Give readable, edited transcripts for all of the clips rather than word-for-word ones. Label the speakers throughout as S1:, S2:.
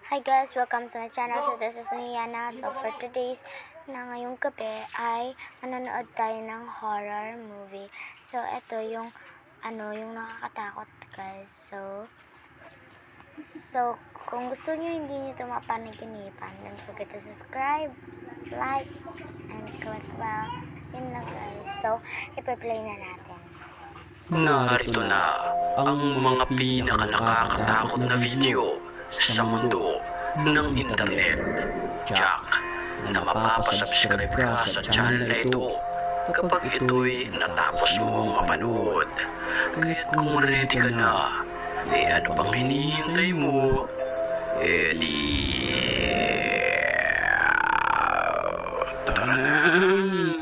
S1: Hi guys, welcome to my channel. So this is Yana. So for today's ngayong gabi ay manonood tayo ng horror movie. So ito yung yung nakakatakot guys. So kung gusto niyo hindi niyo ito mapanaginipan, don't forget to subscribe, like, and comment well. Yun na guys. So ipa-play na natin.
S2: Narito na ang mga pinaka-nakakatakot na video sa mundo ng internet. Jack, na mapapasubscribe ka sa channel na ito kapag ito'y natapos mong mapanood. Kahit kung ready ka na, ano pang hinihintay mo? Tarang!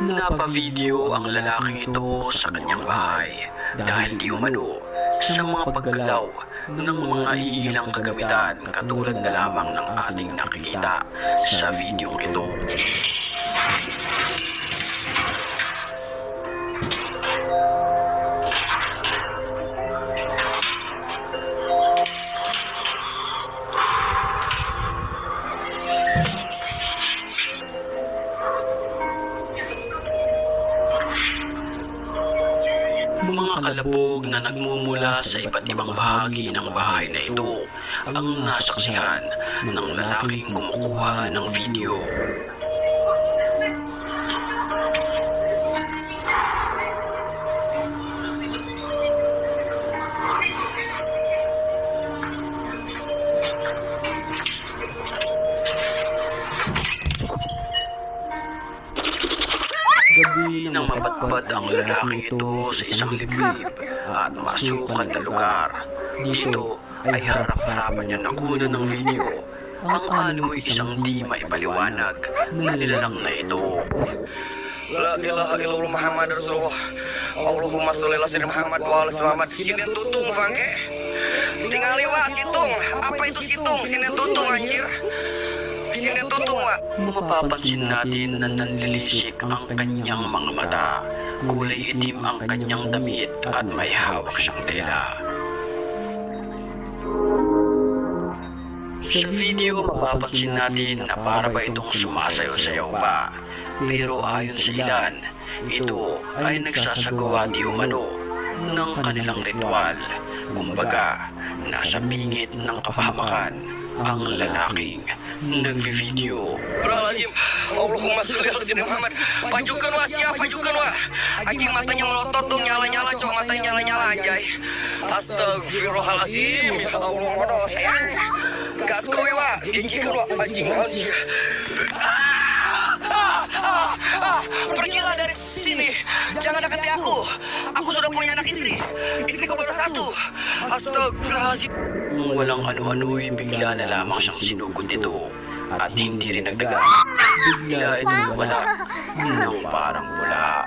S2: Napavideo ang lalaking ito sa kanyang bahay dahil di umano sa mga paggalaw ng mga iilang kagamitan katulad na lamang ng ating nakikita sa video ito. Mga kalabog na nagmumula sa iba't ibang bahagi ng bahay na ito ang nasaksihan ng lalaking kumukuha ng video. Gabi nang mapadpad ang lalaki ito sa isang liblib at masukan na lugar. Dito ay harap-harapan niya nakuha ng video ang animoy isang di maipaliwanag na nilalang na ito.
S3: La ilaha illallah Muhammad Rasulullah. Allahumma sholli ala sayyidina Muhammad wa ala Muhammad. Sini tutung bangke. Tinggal lewat situng. Apa itu situng? Sini tutung anjir. Sini tutung, Mak.
S2: Mapapansin natin na nanlilisik ang kanyang mga mata. Kulay itim ang kanyang damit at may hawak siyang tela. Sa video mapapansin natin na para ba itong sumasayaw-sayaw pa. Pero ayon sa ilan, ito ay nagsasagawa di umano ng kanilang ritual. Kumbaga, nasa bingit ng kapahamakan ang lalaking nag-video.
S3: Astagfirullahaladzim. Allahumma sholli ala sayyidina Muhammad. Pajukan, Wak, siap, pajukan, Wak. Anjing matanya melotot tuh, nyala-nyala, cok matanya nyala-nyala anjay. Astagfirullahaladzim. Ya Allah, mana sayang. Gas kowe, Wak. Gigi keluar anjing. Pergilah dari sini. Jangan dekati aku. Aku sudah punya anak istri. Istriku baru satu. Astagfirullahaladzim.
S2: Walang ano-ano'y bigla na lamang siyang sinugod ito at hindi rin nagdaga. Bigla itong wala ng parang wala.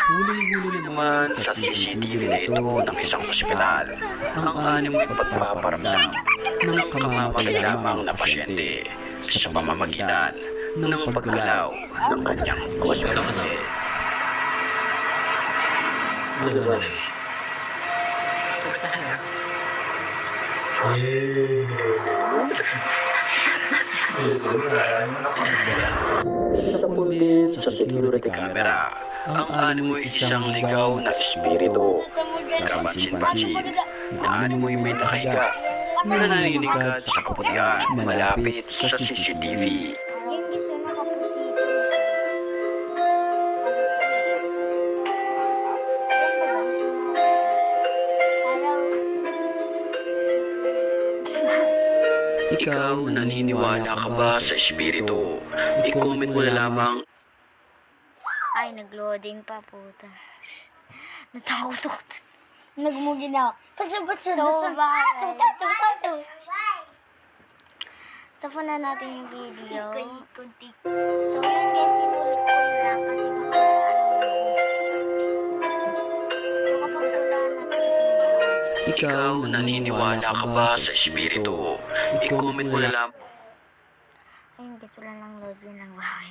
S2: Huli-huli naman sa CCTV na ito ng isang ospital ang animoy pagpaparamdam ng kamamatay lamang na pasyente sa pamamagitan ng paggalaw ng kanyang pasyente. Sa pundin sa security camera, ang animoy isang ligaw na espiritu. Kapansin-pansin na animoy may nakahiga na naninikat sa kaputihan malapit sa CCTV.
S1: Yung gusto nakaputi.
S2: Ikaw, naniniwala ka ba sa espiritu? I-comment mo na lamang.
S1: Ay, nag-loading pa puta. Natakot ako. Nagmugi na ako. Patsa-patsa. Stop na natin yung video. So, yun guys, sinulit ko lang kasi baka So, kapag wala
S2: Ikaw, naniniwala ka ba sa espiritu? I-comment mo na lang.
S1: Ayun, gusto lang load yun lang. Wow,